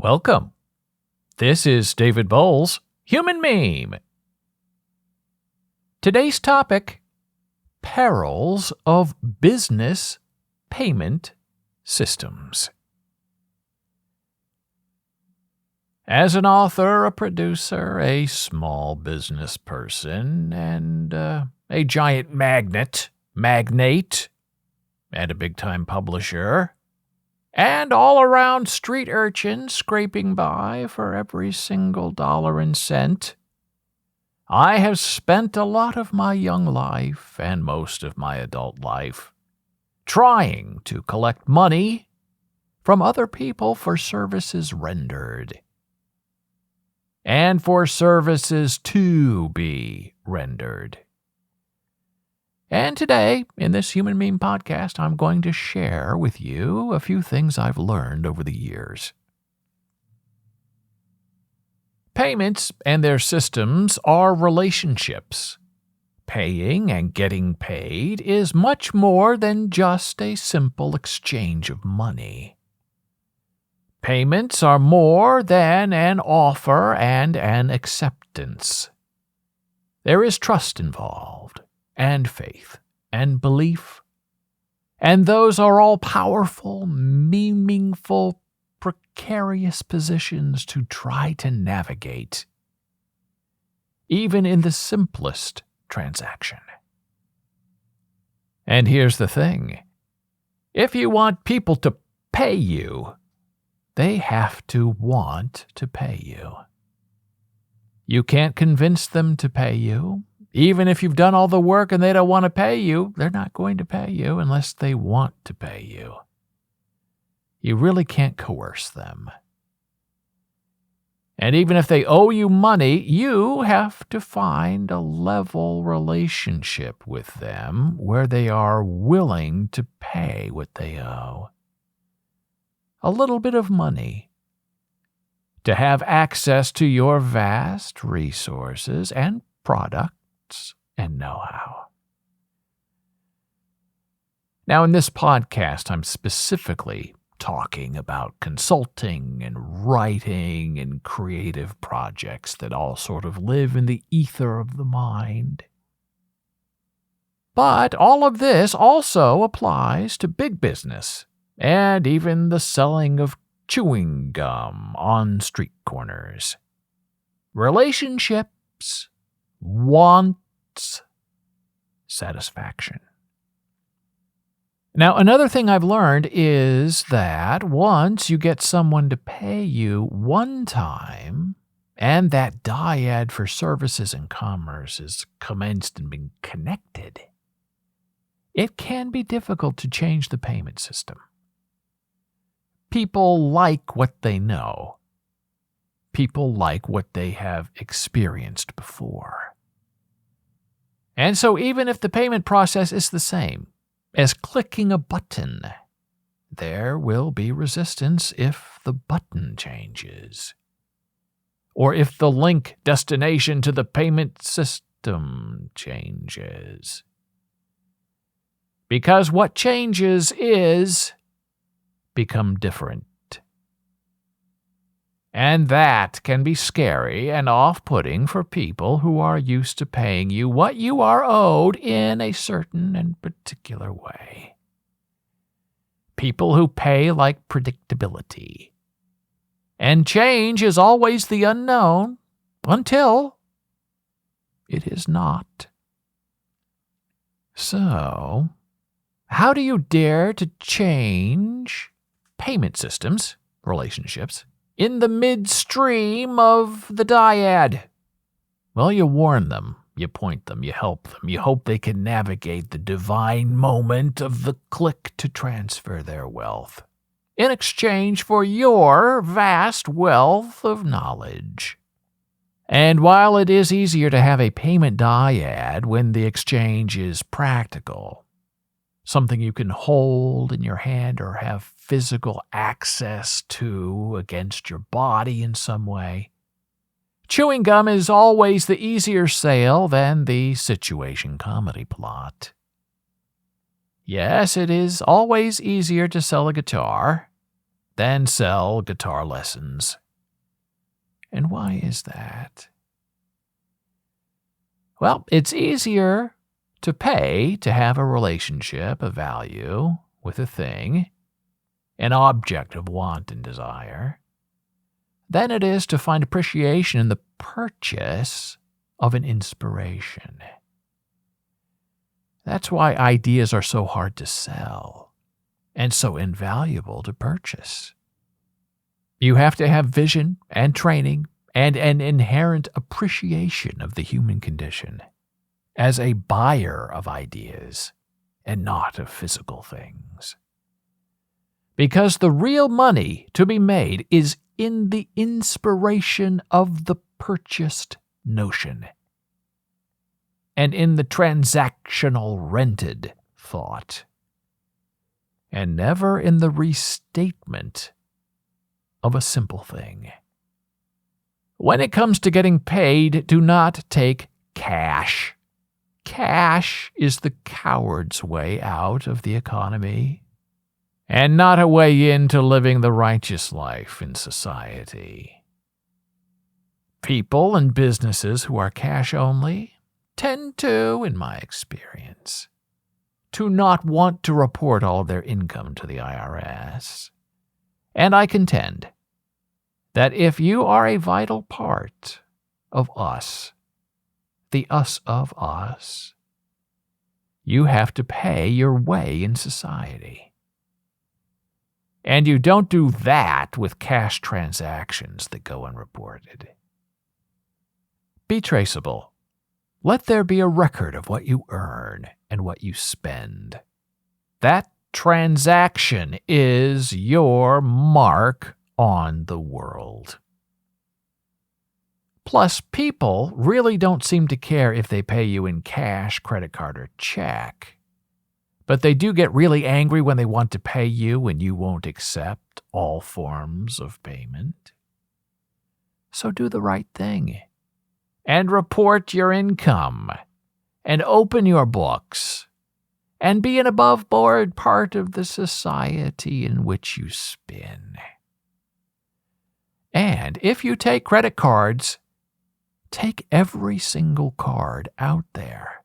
Welcome. This is David Boles, Human Meme. Today's topic, Perils of Business Payment Systems. As an author, a producer, a small business person, and a giant magnate, and a big-time publisher, and all-around street urchin scraping by for every single dollar and cent, I have spent a lot of my young life and most of my adult life trying to collect money from other people for services rendered, and for services to be rendered. And today, in this Human Meme podcast, I'm going to share with you a few things I've learned over the years. Payments and their systems are relationships. Paying and getting paid is much more than just a simple exchange of money. Payments are more than an offer and an acceptance. There is trust involved, and faith, and belief. And those are all powerful, meaningful, precarious positions to try to navigate, even in the simplest transaction. And here's the thing. If you want people to pay you, they have to want to pay you. You can't convince them to pay you. Even if you've done all the work and they don't want to pay you, they're not going to pay you unless they want to pay you. You really can't coerce them. And even if they owe you money, you have to find a level relationship with them where they are willing to pay what they owe. A little bit of money to have access to your vast resources and products and know-how. Now, in this podcast, I'm specifically talking about consulting and writing and creative projects that all sort of live in the ether of the mind. But all of this also applies to big business and even the selling of chewing gum on street corners. Relationships wants satisfaction. Now, another thing I've learned is that once you get someone to pay you one time, and that dyad for services and commerce is commenced and been connected, it can be difficult to change the payment system. People like what they know. People like what they have experienced before. And so even if the payment process is the same as clicking a button, there will be resistance if the button changes, or if the link destination to the payment system changes. Because what changes is become different. And that can be scary and off-putting for people who are used to paying you what you are owed in a certain and particular way. People who pay like predictability. And change is always the unknown until it is not. So, how do you dare to change payment systems, relationships, in the midstream of the dyad? Well, you warn them, you point them, you help them, you hope they can navigate the divine moment of the click to transfer their wealth, in exchange for your vast wealth of knowledge. And while it is easier to have a payment dyad when the exchange is practical, something you can hold in your hand or have physical access to against your body in some way, chewing gum is always the easier sale than the situation comedy plot. Yes, it is always easier to sell a guitar, than sell guitar lessons. And why is that? Well, it's easier to pay to have a relationship of value with a thing, an object of want and desire, than it is to find appreciation in the purchase of an inspiration. That's why ideas are so hard to sell and so invaluable to purchase. You have to have vision and training and an inherent appreciation of the human condition as a buyer of ideas and not of physical things. Because the real money to be made is in the inspiration of the purchased notion and in the transactional rented thought, and never in the restatement of a simple thing. When it comes to getting paid, do not take cash. Cash is the coward's way out of the economy, and not a way into living the righteous life in society. People and businesses who are cash only tend to, in my experience, to not want to report all of their income to the IRS. And I contend that if you are a vital part of us, the us of us, you have to pay your way in society. And you don't do that with cash transactions that go unreported. Be traceable. Let there be a record of what you earn and what you spend. That transaction is your mark on the world. Plus, people really don't seem to care if they pay you in cash, credit card, or check. But they do get really angry when they want to pay you and you won't accept all forms of payment. So do the right thing and report your income and open your books and be an above-board part of the society in which you spin. And if you take credit cards, take every single card out there.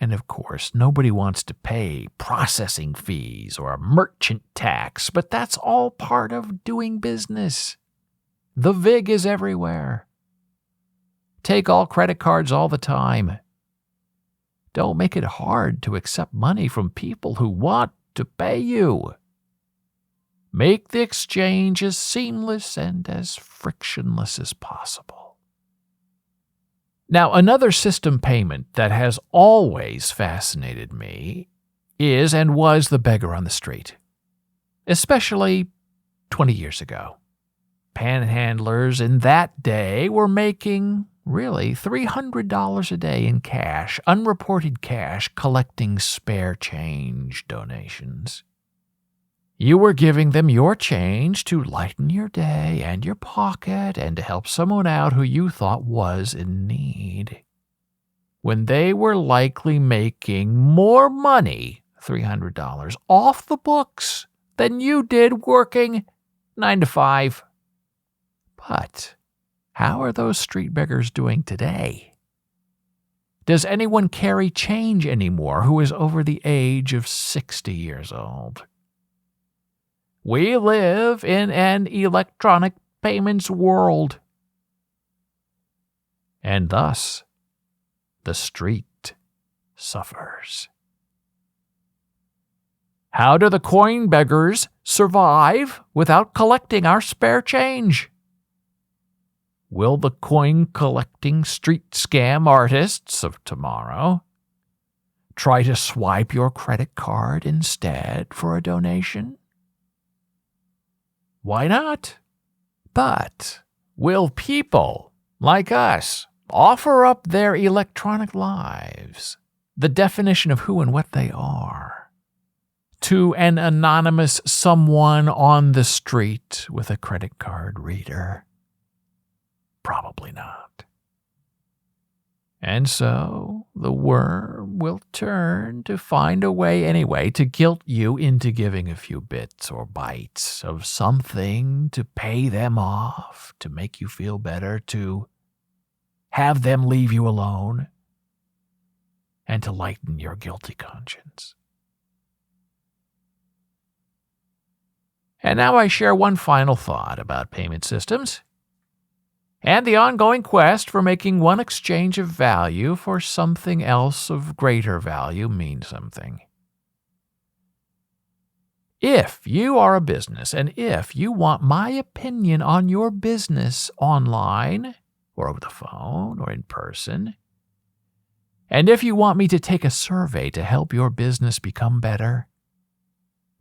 And of course, nobody wants to pay processing fees or a merchant tax, but that's all part of doing business. The VIG is everywhere. Take all credit cards all the time. Don't make it hard to accept money from people who want to pay you. Make the exchange as seamless and as frictionless as possible. Now, another system payment that has always fascinated me is and was the beggar on the street, especially 20 years ago. Panhandlers in that day were making, really, $300 a day in cash, unreported cash, collecting spare change donations. You were giving them your change to lighten your day and your pocket and to help someone out who you thought was in need, when they were likely making more money, $300, off the books than you did working 9 to 5. But how are those street beggars doing today? Does anyone carry change anymore who is over the age of 60 years old? We live in an electronic payments world. And thus, the street suffers. How do the coin beggars survive without collecting our spare change? Will the coin-collecting street scam artists of tomorrow try to swipe your credit card instead for a donation? Why not? But will people like us offer up their electronic lives, the definition of who and what they are, to an anonymous someone on the street with a credit card reader? Probably not. And so the worm will turn to find a way anyway to guilt you into giving a few bits or bites of something to pay them off, to make you feel better, to have them leave you alone, and to lighten your guilty conscience. And now I share one final thought about payment systems and the ongoing quest for making one exchange of value for something else of greater value mean something. If you are a business and if you want my opinion on your business online or over the phone or in person, and if you want me to take a survey to help your business become better,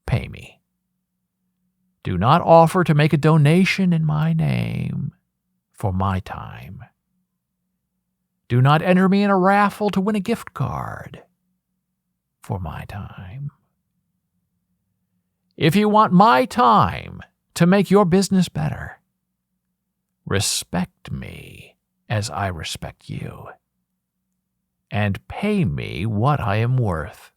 pay me. Do not offer to make a donation in my name for my time. Do not enter me in a raffle to win a gift card for my time. If you want my time to make your business better, respect me as I respect you, and pay me what I am worth.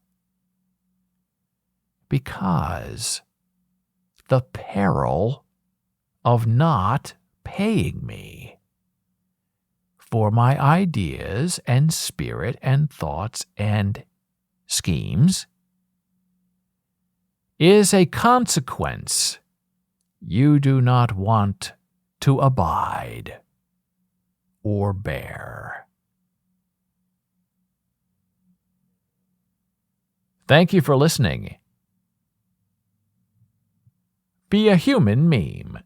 Because the peril of not paying me for my ideas and spirit and thoughts and schemes is a consequence you do not want to abide or bear. Thank you for listening. Be a human meme.